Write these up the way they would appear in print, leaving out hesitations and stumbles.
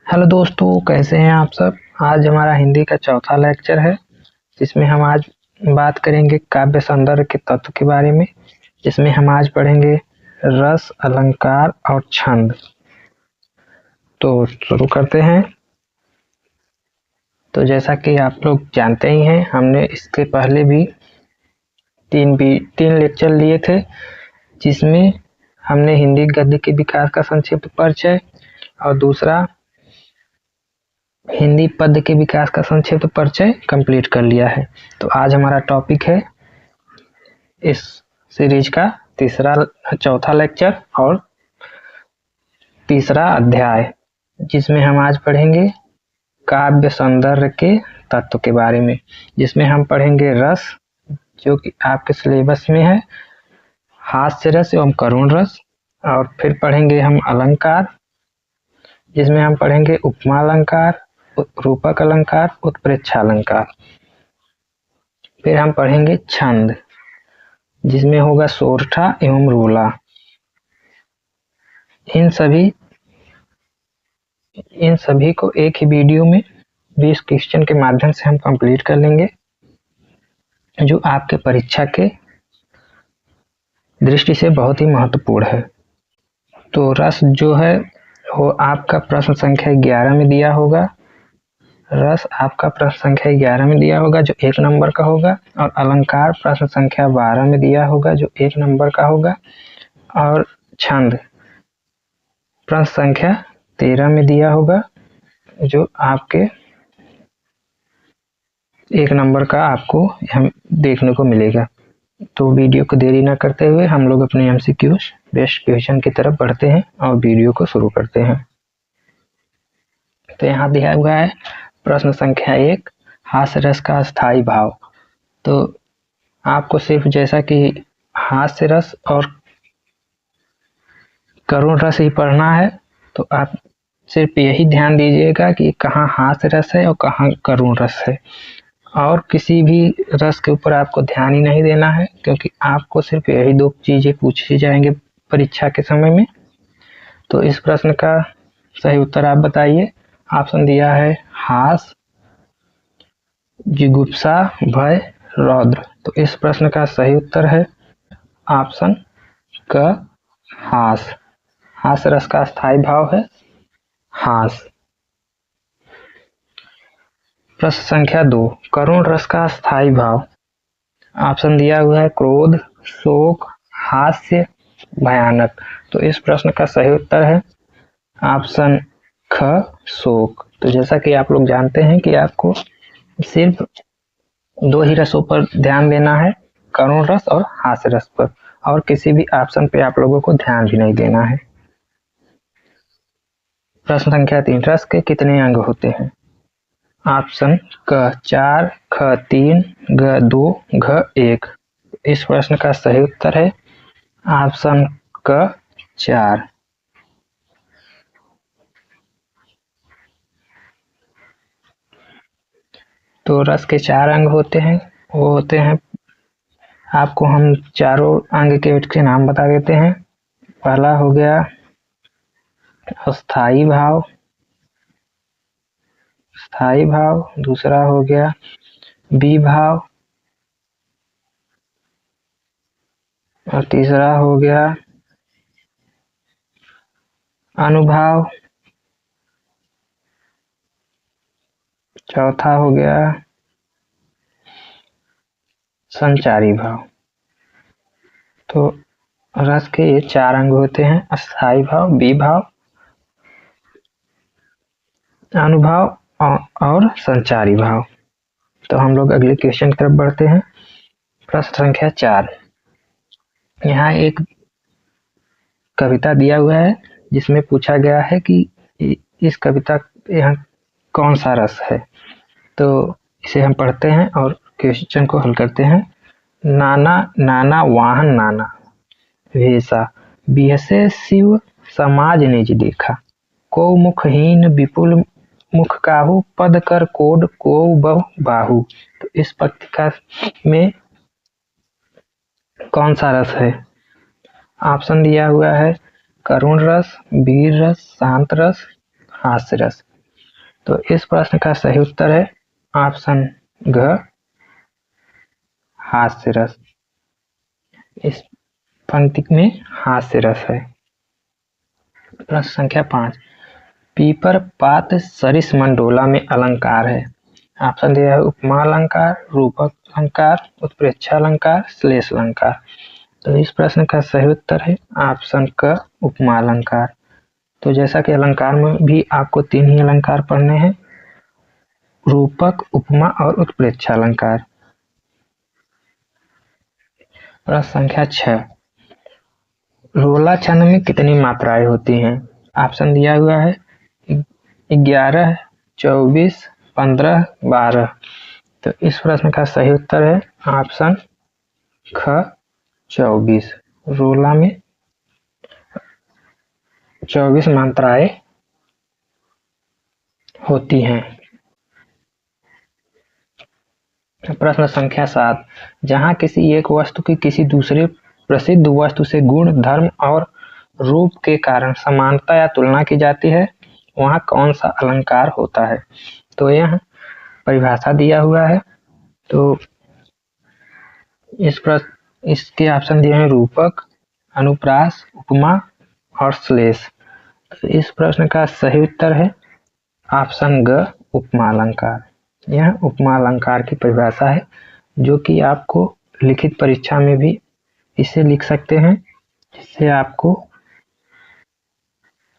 Hello दोस्तों, कैसे हैं आप सब। आज हमारा हिंदी का चौथा लेक्चर है जिसमें हम आज बात करेंगे काव्य सौंदर्य के तत्व के बारे में। जिसमें हम आज पढ़ेंगे रस, अलंकार और छंद। तो शुरू करते हैं। तो जैसा कि आप लोग जानते ही हैं, हमने इसके पहले भी तीन लेक्चर लिए थे, जिसमें हमने हिंदी गद्य के विकास का संक्षिप्त परिचय और दूसरा हिंदी पद्य के विकास का संक्षिप्त परिचय कंप्लीट कर लिया है। तो आज हमारा टॉपिक है इस सीरीज का चौथा लेक्चर और तीसरा अध्याय, जिसमें हम आज पढ़ेंगे काव्य सौंदर्य के तत्व के बारे में। जिसमें हम पढ़ेंगे रस, जो कि आपके सिलेबस में है, हास्य रस एवं करुण रस। और फिर पढ़ेंगे हम अलंकार, जिसमें हम पढ़ेंगे उपमा अलंकार, रूपक अलंकार, उत्प्रेक्षा अलंकार। फिर हम पढ़ेंगे छंद, जिसमें होगा सोरठा एवं रोला। इन सभी को एक ही वीडियो में 20 क्वेश्चन के माध्यम से हम कंप्लीट कर लेंगे, जो आपके परीक्षा के दृष्टि से बहुत ही महत्वपूर्ण है। तो रस जो है वो आपका प्रश्न संख्या 11 में दिया होगा। रस आपका प्रश्न संख्या 11 में दिया होगा, जो 1 नंबर का होगा। और अलंकार प्रश्न संख्या 12 में दिया होगा, जो 1 नंबर का होगा। और छंद प्रश्न संख्या 13 में दिया होगा, जो आपके 1 नंबर का आपको हम देखने को मिलेगा। तो वीडियो को देरी न करते हुए हम लोग अपने एमसीक्यूज बेस्ट क्वेश्चन की तरफ बढ़ते हैं और वीडियो को शुरू करते हैं। तो यहाँ दिया हुआ है प्रश्न संख्या 1, हास्य रस का स्थायी भाव। तो आपको सिर्फ जैसा कि हास्य रस और करुण रस ही पढ़ना है, तो आप सिर्फ यही ध्यान दीजिएगा कि कहाँ हास्य रस है और कहाँ करुण रस है। और किसी भी रस के ऊपर आपको ध्यान ही नहीं देना है, क्योंकि आपको सिर्फ यही 2 चीजें पूछी जाएंगे परीक्षा के समय में। तो इस प्रश्न का सही उत्तर आप बताइए। ऑप्शन दिया है हास, जिगुप्सा, भय, रौद्र। तो इस प्रश्न का सही उत्तर है ऑप्शन क, हास। हास रस का स्थायी भाव है हास। प्रश्न संख्या 2, करुण रस का स्थायी भाव। ऑप्शन दिया हुआ है क्रोध, शोक, हास्य, भयानक। तो इस प्रश्न का सही उत्तर है ऑप्शन ख, शोक। तो जैसा कि आप लोग जानते हैं कि आपको सिर्फ 2 ही रसों पर ध्यान देना है, करुण रस और हास्य रस पर, और किसी भी ऑप्शन पे आप लोगों को ध्यान भी नहीं देना है। प्रश्न संख्या 3, रस के कितने अंग होते हैं। ऑप्शन क 4, ख 3, ग 2, घ 1। इस प्रश्न का सही उत्तर है ऑप्शन क 4। तो रस के 4 अंग होते हैं। वो होते हैं, आपको हम चारों अंग के नाम बता देते हैं। पहला हो गया स्थायी भाव, स्थायी भाव। दूसरा हो गया विभाव, और तीसरा हो गया अनुभाव। चौथा हो गया संचारी भाव। तो रस के ये 4 अंग होते हैं, स्थायी भाव, विभाव, अनुभाव और संचारी भाव। तो हम लोग अगले क्वेश्चन की तरफ बढ़ते हैं। प्रश्न संख्या 4, यहाँ एक कविता दिया हुआ है, जिसमें पूछा गया है कि इस कविता यहाँ कौन सा रस है। तो इसे हम पढ़ते हैं और क्वेश्चन को हल करते हैं। नाना नाना वाहन नाना वेशा, बिहसे शिव समाज निज देखा। को मुखहीन विपुल मुख काहू, पद कर कोड को बहु बाहु। तो इस पत्रिका में कौन सा रस है। ऑप्शन दिया हुआ है करुण रस, वीर रस, शांत रस, हास्य रस। तो इस प्रश्न का सही उत्तर है ऑप्शन घ, हास्य रस। इस पंक्ति में हास्य रस है। प्रश्न संख्या 5, पीपर पात सरिस मंडोला में अलंकार है। ऑप्शन दिया है उपमा अलंकार, रूपक अलंकार, उत्प्रेक्षा अलंकार, श्लेष अलंकार। तो इस प्रश्न का सही उत्तर है ऑप्शन क, उपमा अलंकार। तो जैसा कि अलंकार में भी आपको 3 ही अलंकार पढ़ने हैं, रूपक, उपमा और उत्प्रेक्षा अलंकार। प्रश्न संख्या 6, रोला छंद में कितनी मात्राएं होती हैं। ऑप्शन दिया हुआ है 11, 24, 15, 12। तो इस प्रश्न का सही उत्तर है ऑप्शन ख, 24। रोला में 24 मात्राएं होती हैं। प्रश्न संख्या 7, जहां किसी एक वस्तु की किसी दूसरे प्रसिद्ध वस्तु से गुण, धर्म और रूप के कारण समानता या तुलना की जाती है, वहां कौन सा अलंकार होता है। तो यह परिभाषा दिया हुआ है। तो इसके ऑप्शन दिए हैं रूपक, अनुप्रास, उपमा और श्लेष। तो इस प्रश्न का सही उत्तर है ऑप्शन ग, उपमा अलंकार। यह उपमा अलंकार की परिभाषा है जो कि आपको लिखित परीक्षा में भी इसे लिख सकते हैं, जिससे आपको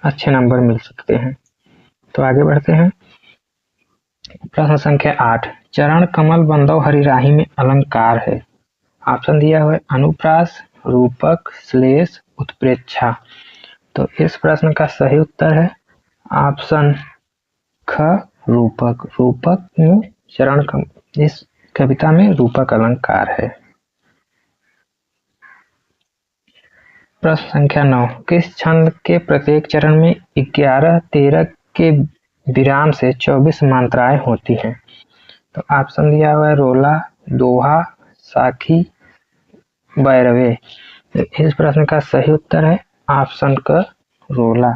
अच्छे नंबर मिल सकते हैं। तो आगे बढ़ते हैं। प्रश्न संख्या 8, चरण कमल बंदौ हरिराही में अलंकार है। ऑप्शन दिया हुआ है अनुप्रास, रूपक, श्लेष, उत्प्रेक्षा। तो इस प्रश्न का सही उत्तर है ऑप्शन ख, रूपक। रूपक में चरण इस कविता में रूपक अलंकार है। प्रश्न संख्या 9, किस छंद के प्रत्येक चरण में 11, 13 के विराम से 24 मात्राएं होती हैं। तो ऑप्शन दिया हुआ है रोला, दोहा, साखी, भैरवे। इस प्रश्न का सही उत्तर है ऑप्शन क, रोला।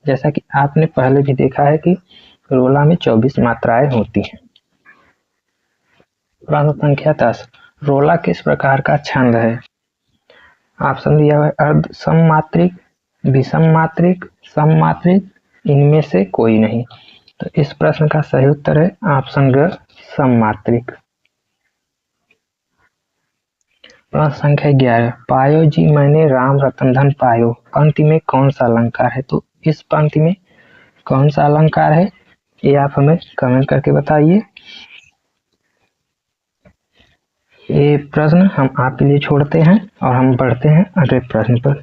जैसा कि आपने पहले भी देखा है कि रोला में 24 मात्राएं होती हैं। प्रश्न संख्या 10, रोला किस प्रकार का छंद है। ऑप्शन दिया हुआ है अर्ध सममात्रिक, विषम मात्रिक, सममात्रिक, इनमें से कोई नहीं। तो इस प्रश्न का सही उत्तर है ऑप्शन ग, सममात्रिक। प्रश्न संख्या 11, पायो जी मैंने राम रतन धन पायो, पंक्ति में कौन सा अलंकार है। तो इस पंक्ति में कौन सा अलंकार है ये आप हमें कमेंट करके बताइए। ये प्रश्न हम आपके लिए छोड़ते हैं और हम बढ़ते हैं अगले प्रश्न पर।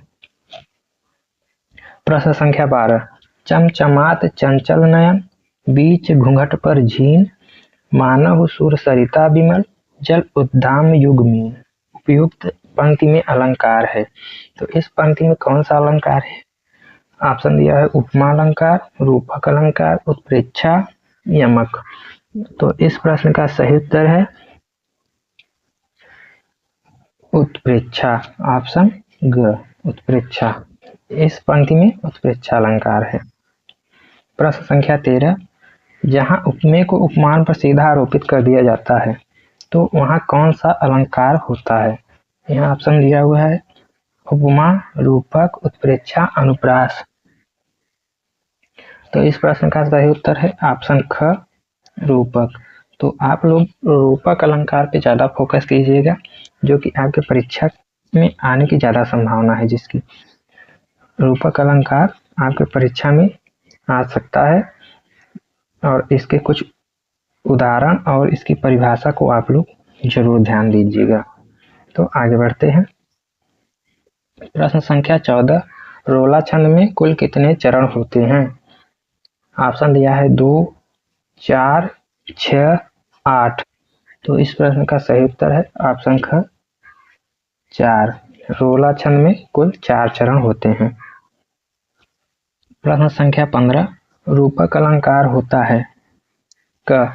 प्रश्न संख्या 12, चमचमात चंचल नयन, बीच घूंघट पर झीन, मानव सुर सरिता विमल, जल उद्दाम युगमीन। उपयुक्त पंक्ति में अलंकार है। तो इस पंक्ति में कौन सा अलंकार है। ऑप्शन दिया है उपमा अलंकार, रूपक अलंकार, उत्प्रेक्षा, यमक। तो इस प्रश्न का सही उत्तर है उत्प्रेक्षा, ऑप्शन ग, उत्प्रेक्षा। इस पंक्ति में उत्प्रेक्षा अलंकार है। प्रश्न संख्या 13, जहां उपमेय को उपमान पर सीधा आरोपित कर दिया जाता है तो वहां कौन सा अलंकार होता है। यहाँ ऑप्शन दिया हुआ है उपमा, रूपक, उत्प्रेक्षा, अनुप्रास। तो इस प्रश्न का सही उत्तर है ऑप्शन ख, रूपक। तो आप लोग रूपक अलंकार पे ज़्यादा फोकस कीजिएगा, जो कि आपके परीक्षा में आने की ज़्यादा संभावना है। जिसकी रूपक अलंकार आपके परीक्षा में आ सकता है और इसके कुछ उदाहरण और इसकी परिभाषा को आप लोग जरूर ध्यान दीजिएगा। तो आगे बढ़ते हैं। प्रश्न संख्या 14, रोला छंद में कुल कितने चरण होते हैं। ऑप्शन दिया है 2, 4, 6, 8। तो इस प्रश्न का सही उत्तर है ऑप्शन ख, 4। रोला छंद में कुल 4 चरण होते हैं। प्रश्न संख्या 15, रूपक अलंकार होता है क,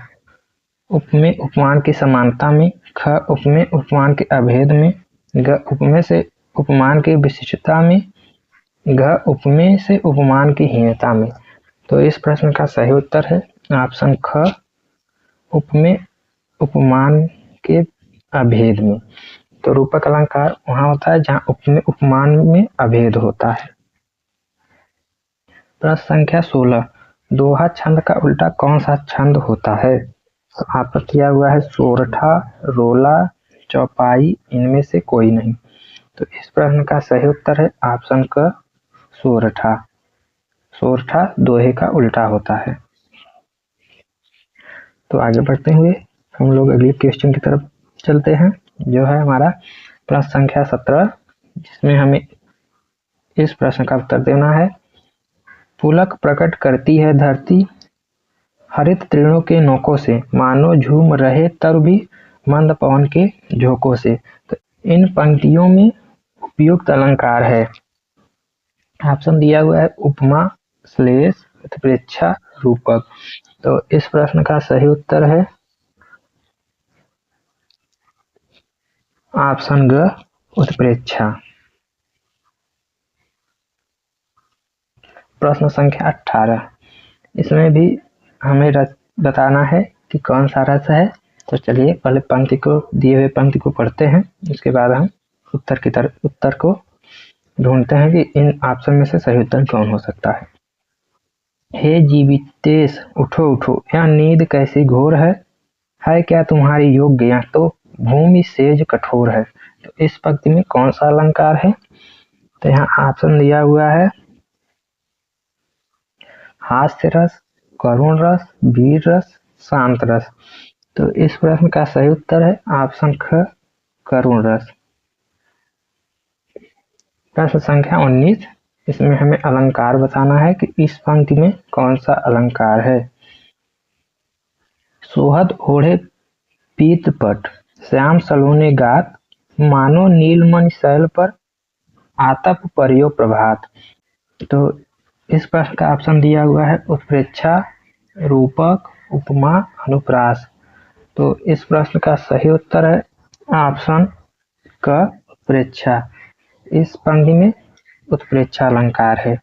उपमेय उपमान की समानता में, ख, उपमेय उपमान के अभेद में, ग, उपमेय से उपमान की विशिष्टता में, घ, उपमेय से उपमान की हीनता में। तो इस प्रश्न का सही उत्तर है ऑप्शन ख उपमेय उपमान के अभेद में। तो रूपक अलंकार वहां होता है जहां उपमेय उपमान में अभेद होता है। प्रश्न संख्या 16, दोहा छंद का उल्टा कौन सा छंद होता है? तो आपका किया हुआ है सोरठा, रोला, चौपाई, इनमें से कोई नहीं। तो इस प्रश्न का सही उत्तर है ऑप्शन क सोरठा। सोरठा दोहे का उल्टा होता है। तो आगे बढ़ते हुए हम लोग अगले क्वेश्चन की तरफ चलते हैं, जो है हमारा प्रश्न संख्या 17, जिसमें हमें इस प्रश्न का उत्तर देना है। पुलक प्रकट करती है धरती हरित तृणों के नोकों से, मानो झूम रहे तब भी मंद पवन के झोंकों से। तो इन पंक्तियों में उपयुक्त अलंकार है। ऑप्शन दिया हुआ है उपमा, श्लेष, उत्प्रेक्षा, रूपक। तो इस प्रश्न का सही उत्तर है ऑप्शन ग उत्प्रेक्षा। प्रश्न संख्या 18, इसमें भी हमें बताना है कि कौन सा रस है। तो चलिए पहले पंक्ति को, दिए हुए पंक्ति को पढ़ते हैं, उसके बाद हम उत्तर को ढूंढते हैं कि इन ऑप्शन में से सही उत्तर कौन हो सकता है। हे जीवितेश उठो उठो, यह नींद कैसी घोर है क्या तुम्हारी योग्य, या तो भूमि सेज कठोर है। तो इस पंक्ति में कौन सा अलंकार है? तो यहाँ ऑप्शन दिया हुआ है हास्य रस, करुण रस, वीर रस, शांत रस। तो इस प्रश्न का सही उत्तर है ऑप्शन ख करुण रस। प्रश्न संख्या 19, इसमें हमें अलंकार बताना है कि इस पंक्ति में कौन सा अलंकार है। सोहद ओढ़े पीतपट, श्याम सलोने गात, मानो नीलमणि शैल पर आतप परियो प्रभात। तो इस प्रश्न का ऑप्शन दिया हुआ है उत्प्रेक्षा, रूपक, उपमा, अनुप्रास। तो इस प्रश्न का सही उत्तर है ऑप्शन क उत्प्रेक्षा। इस पंक्ति में उत्प्रेक्षा अलंकार है।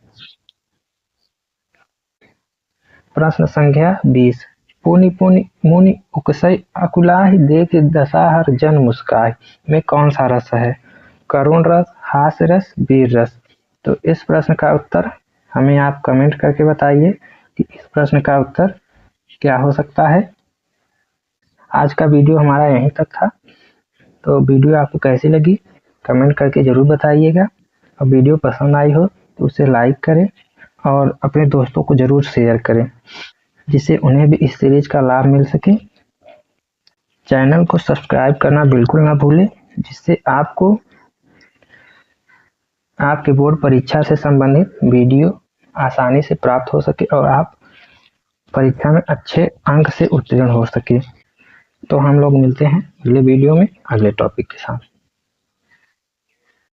प्रश्न संख्या 20, पुनि पुनि मुनि उकसई अकुलाहि देख दशाहर जन मुस्काई में कौन सा रस है? करुण रस, हास्य रस, वीर रस। तो इस प्रश्न का उत्तर हमें आप कमेंट करके बताइए कि इस प्रश्न का उत्तर क्या हो सकता है। आज का वीडियो हमारा यहीं तक था। तो वीडियो आपको कैसी लगी कमेंट करके ज़रूर बताइएगा, और वीडियो पसंद आई हो तो उसे लाइक करें और अपने दोस्तों को ज़रूर शेयर करें, जिससे उन्हें भी इस सीरीज का लाभ मिल सके। चैनल को सब्सक्राइब करना बिल्कुल ना भूलें, जिससे आपको आपके बोर्ड परीक्षा से संबंधित वीडियो आसानी से प्राप्त हो सके और आप परीक्षा में अच्छे अंक से उत्तीर्ण हो सके। तो हम लोग मिलते हैं अगले वीडियो में अगले टॉपिक के साथ।